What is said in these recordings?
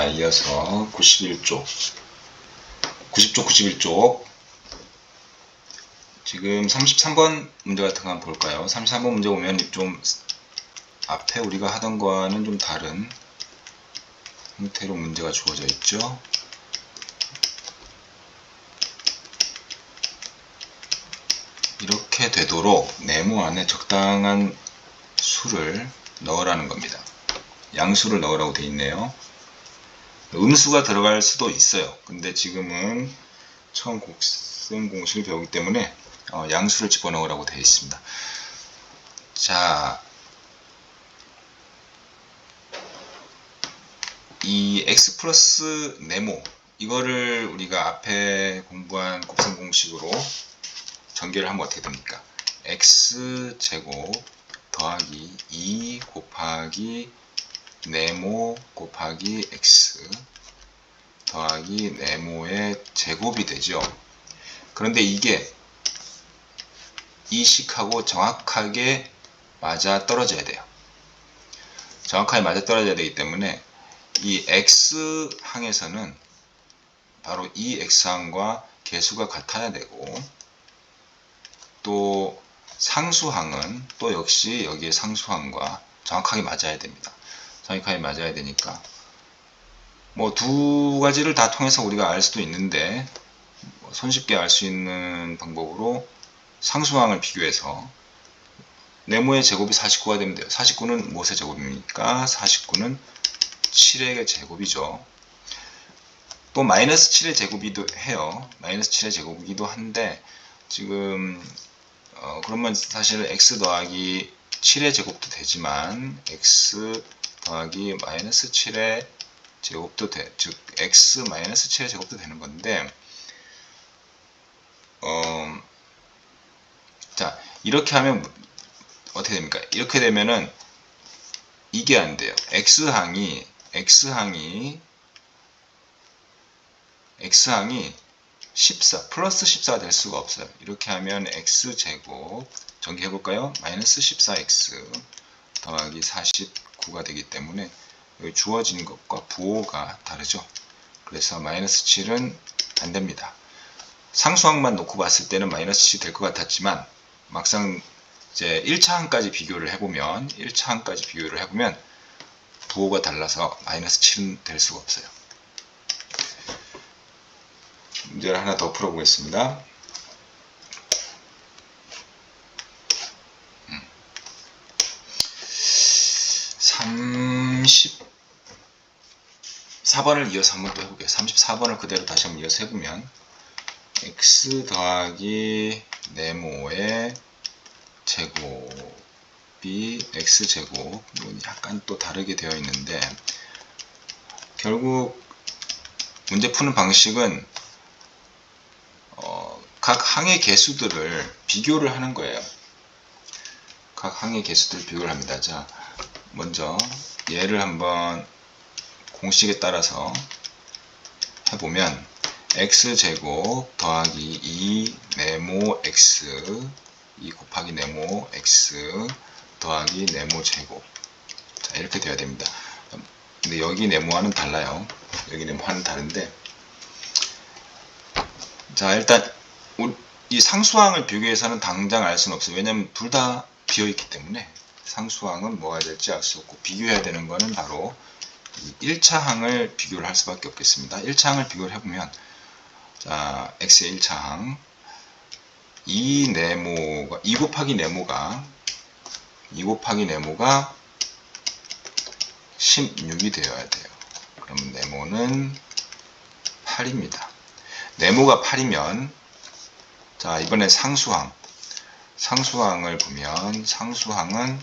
자, 이어서 90쪽, 91쪽. 지금 33번 문제 같은 거 한번 볼까요? 33번 문제 보면 좀 앞에 우리가 하던 거와는 좀 다른 형태로 문제가 주어져 있죠. 이렇게 되도록 네모 안에 적당한 수를 넣으라는 겁니다. 양수를 넣으라고 되어 있네요. 음수가 들어갈 수도 있어요. 근데 지금은 처음 곱셈 공식을 배우기 때문에 양수를 집어넣으라고 되어 있습니다. 자, 이 x 플러스 네모, 이거를 우리가 앞에 공부한 곱셈 공식으로 전개를 하면 어떻게 됩니까? x 제곱 더하기 2 곱하기 네모 곱하기 x 더하기 네모의 제곱이 되죠. 그런데 이게 이 식하고 정확하게 맞아 떨어져야 돼요. 정확하게 맞아 떨어져야 되기 때문에 이 x항에서는 바로 이 x항과 개수가 같아야 되고, 또 상수항은 또 역시 여기에 상수항과 정확하게 맞아야 됩니다. 정확하게 맞아야 되니까 뭐 두 가지를 다 통해서 우리가 알 수도 있는데, 손쉽게 알 수 있는 방법으로 상수항을 비교해서 네모의 제곱이 49가 되면 돼요. 49는 무엇의 제곱입니까? 49는 7의 제곱이죠. 또 마이너스 7의 제곱이기도 해요. 마이너스 7의 제곱이기도 한데, 지금 그러면 사실 x 더하기 7의 제곱도 되지만 x 더하기 마이너스 7의 제곱도 즉 x 마이너스 7의 제곱도 되는 건데, 자, 이렇게 하면 어떻게 됩니까? 이렇게 되면은 이게 안 돼요. x항이 플러스 14가 될 수가 없어요. 이렇게 하면 x제곱 전개해볼까요? 마이너스 14x 더하기 49가 되기 때문에 여기 주어진 것과 부호가 다르죠. 그래서 마이너스 7은 안 됩니다. 상수항만 놓고 봤을 때는 마이너스 7이 될 것 같았지만, 막상 이제 1차항까지 비교를 해보면 부호가 달라서 마이너스 7은 될 수가 없어요. 문제를 하나 더 풀어보겠습니다. 34번을 이어서 한번 또 해볼게요. 34번을 그대로 다시 한번 이어서 해보면 x 더하기 네모의 제곱이 x제곱, 약간 또 다르게 되어 있는데, 결국 문제 푸는 방식은 각 항의 개수들을 비교를 하는 거예요. 각 항의 개수들을 비교를 합니다. 자, 먼저 얘를 한번 공식에 따라서 해보면 x제곱 더하기 2 네모 x 2 곱하기 네모 x 더하기 네모 제곱, 자, 이렇게 되어야 됩니다. 근데 여기 네모와는 달라요. 여기 네모와는 다른데, 자, 일단 이 상수항을 비교해서는 당장 알 수는 없어요. 왜냐면 둘 다 비어있기 때문에 상수항은 뭐가 될지 알 수 없고, 비교해야 되는 거는 바로 1차항을 비교를 할 수밖에 없겠습니다. 1차항을 비교를 해보면, 자, x의 1차항 2 곱하기 네모가 16이 되어야 돼요. 그럼 네모는 8입니다. 네모가 8이면, 자, 이번엔 상수항을 보면 상수항은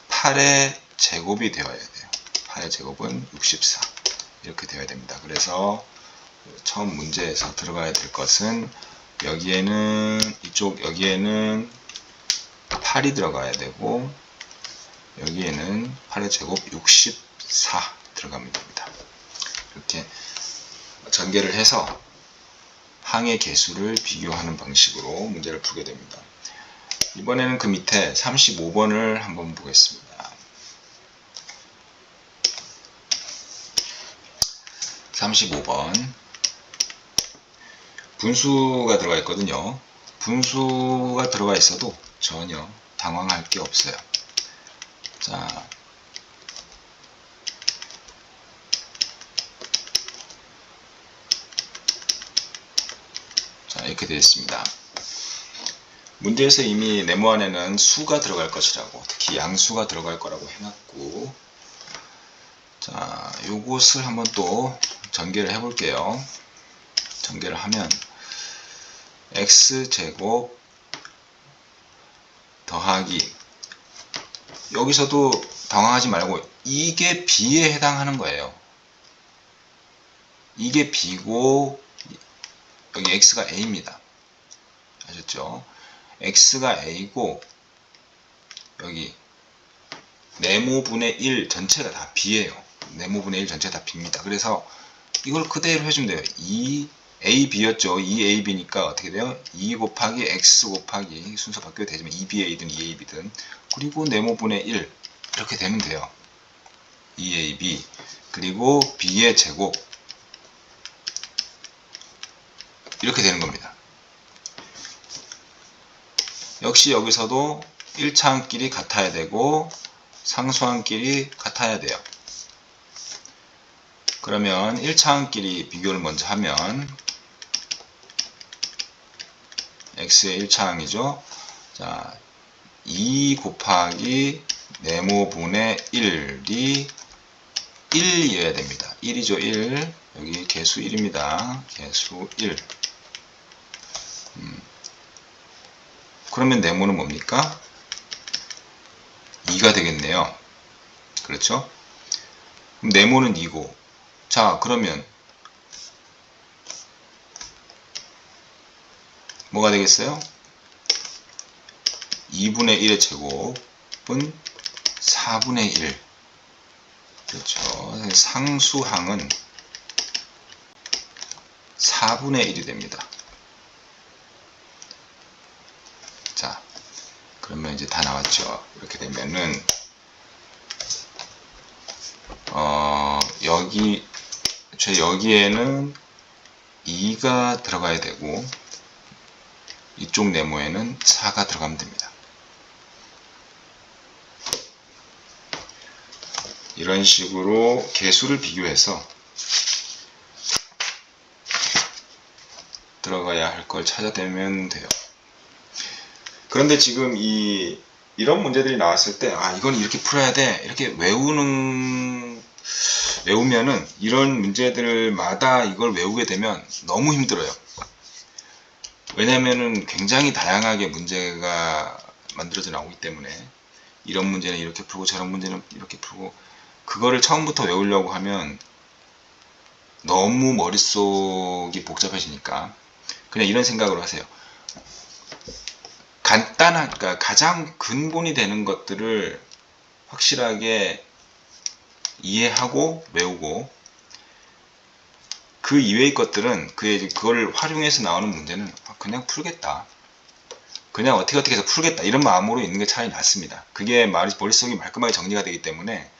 8의 제곱이 되어야 돼요. 8의 제곱은 64, 이렇게 되어야 됩니다. 그래서 처음 문제에서 들어가야 될 것은 여기에는 8이 들어가야 되고, 여기에는 8의 제곱 64 들어가면 됩니다. 이렇게 전개를 해서 항의 개수를 비교하는 방식으로 문제를 풀게 됩니다. 이번에는 그 밑에 35번을 한번 보겠습니다. 35번 분수가 들어가 있거든요. 분수가 들어가 있어도 전혀 당황할 게 없어요. 자, 이렇게 되어 있습니다. 문제에서 이미 네모 안에는 수가 들어갈 것이라고, 특히 양수가 들어갈 거라고 해놨고, 자, 요것을 한번 또 전개를 해 볼게요. 전개를 하면 x제곱 더하기, 여기서도 당황하지 말고 이게 b에 해당하는 거예요. 이게 b고 여기 x가 a입니다. 아셨죠? x가 a고 여기 네모분의 1 전체가 다 b예요. 네모분의 1 전체가 다 b입니다. 그래서 이걸 그대로 해주면 돼요. 2ab였죠. 2ab니까 어떻게 돼요? 2 곱하기 x 곱하기, 순서 바뀌어도 되지만 2ba든 2ab든, 그리고 네모분의 1 이렇게 되면 돼요. 2ab 그리고 b의 제곱 이렇게 되는 겁니다. 역시 여기서도 1차항끼리 같아야 되고 상수항끼리 같아야 돼요. 그러면 1차항끼리 비교를 먼저 하면 x의 1차항이죠. 자, 2 곱하기 네모분의 1이 1이어야 됩니다. 1이죠. 1. 여기 개수 1입니다. 개수 1. 그러면 네모는 뭡니까? 2가 되겠네요. 그렇죠? 그럼 네모는 2고, 자, 그러면 뭐가 되겠어요? 2분의 1의 제곱은 4분의 1. 그렇죠. 상수항은 4분의 1이 됩니다. 자, 그러면 이제 다 나왔죠. 이렇게 되면은 여기에는 2가 들어가야 되고 이쪽 네모에는 4가 들어가면 됩니다. 이런 식으로 개수를 비교해서 들어가야 할 걸 찾아내면 돼요. 그런데 지금 이런 문제들이 나왔을 때, 이건 이렇게 풀어야 돼, 이렇게 외우면은 이런 문제들마다 이걸 외우게 되면 너무 힘들어요. 왜냐면은 굉장히 다양하게 문제가 만들어져 나오기 때문에, 이런 문제는 이렇게 풀고 저런 문제는 이렇게 풀고, 그거를 처음부터 외우려고 하면 너무 머릿속이 복잡해지니까 그냥 이런 생각으로 하세요. 그러니까 가장 근본이 되는 것들을 확실하게 이해하고 외우고, 그 이외의 것들은 그걸 활용해서 나오는 문제는 그냥 풀겠다, 그냥 어떻게 해서 풀겠다, 이런 마음으로 있는 게 차라리 낫습니다. 그게 머릿속이 말끔하게 정리가 되기 때문에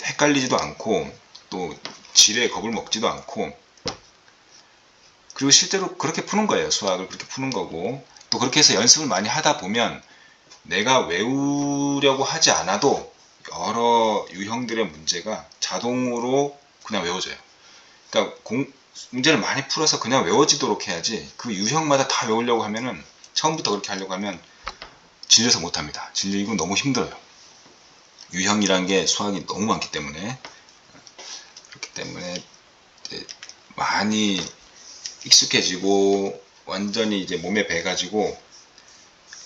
헷갈리지도 않고 또 지레 겁을 먹지도 않고, 그리고 실제로 그렇게 푸는 거예요. 수학을 그렇게 푸는 거고, 또 그렇게 해서 연습을 많이 하다 보면 내가 외우려고 하지 않아도 여러 유형들의 문제가 자동으로 그냥 외워져요. 그러니까 문제를 많이 풀어서 그냥 외워지도록 해야지, 그 유형마다 다 외우려고 하면은, 처음부터 그렇게 하려고 하면 질려서 못합니다. 질리고 너무 힘들어요. 유형이란 게 수학이 너무 많기 때문에. 그렇기 때문에 이제 많이 익숙해지고 완전히 이제 몸에 배가지고,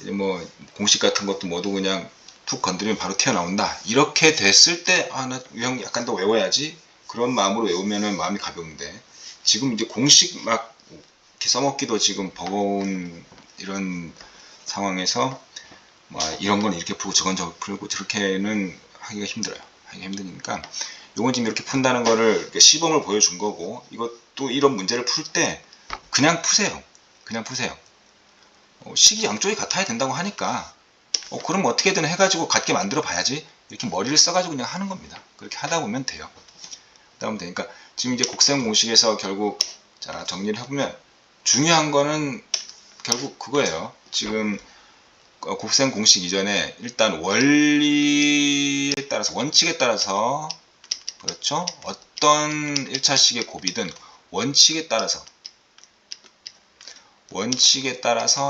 이제 뭐 공식 같은 것도 모두 그냥 툭 건드리면 바로 튀어나온다, 이렇게 됐을 때 나 유형 약간 더 외워야지, 그런 마음으로 외우면은 마음이 가벼운데, 지금 이제 공식 막 이렇게 써먹기도 지금 버거운 이런 상황에서 이런 건 이렇게 풀고 저건 저렇게 풀고 저렇게는 하기가 힘들어요. 하기가 힘드니까 요건 지금 이렇게 푼다는 거를 시범을 보여준 거고, 이것도 이런 문제를 풀 때 그냥 푸세요. 그냥 푸세요. 식이 양쪽이 같아야 된다고 하니까 그럼 어떻게든 해가지고 같게 만들어 봐야지, 이렇게 머리를 써가지고 그냥 하는 겁니다. 그렇게 하다 보면 돼요. 하다 보면 되니까 지금 이제 곱셈 공식에서 결국 자 정리를 해보면 중요한 거는 결국 그거예요. 지금 곱셈 공식 이전에 일단 원리에 따라서 원칙에 따라서 그렇죠? 어떤 1차식의 곱이든 원칙에 따라서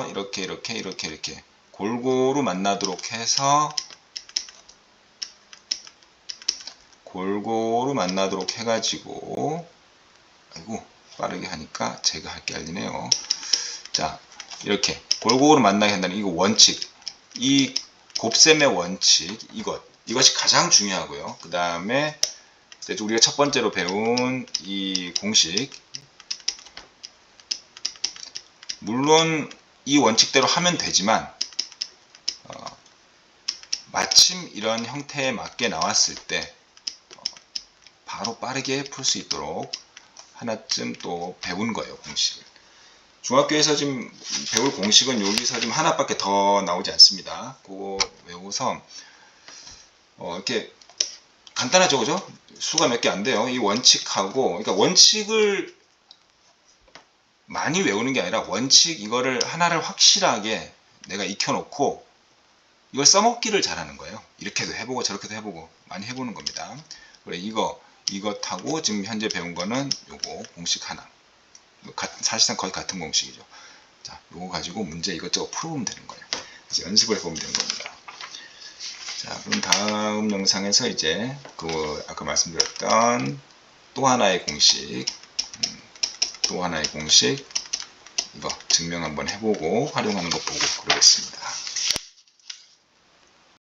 이렇게 골고루 만나도록 해가지고 아이고 빠르게 하니까 제가 할 게 알리네요. 자 이렇게 골고루 만나게 한다는 이거 원칙, 이 곱셈의 원칙 이것이 가장 중요하고요. 그 다음에 우리가 첫 번째로 배운 이 공식, 물론 이 원칙대로 하면 되지만 마침 이런 형태에 맞게 나왔을 때 바로 빠르게 풀 수 있도록 하나쯤 또 배운 거예요. 공식을. 중학교에서 지금 배울 공식은 여기서 지금 하나밖에 더 나오지 않습니다. 그거 외우고서 이렇게 간단하죠, 그죠? 수가 몇 개 안 돼요. 이 원칙하고, 그러니까 원칙을 많이 외우는 게 아니라 원칙 이거를 하나를 확실하게 내가 익혀놓고 이걸 써먹기를 잘하는 거예요. 이렇게도 해보고 저렇게도 해보고 많이 해보는 겁니다. 그래 이것하고 지금 현재 배운 거는 요거 공식 하나. 사실상 거의 같은 공식이죠. 자, 요거 가지고 문제 이것저것 풀어보면 되는 거예요. 이제 연습을 해보면 되는 겁니다. 자, 그럼 다음 영상에서 이제 아까 말씀드렸던 또 하나의 공식, 이거 증명 한번 해보고 활용하는 거 보고 그러겠습니다.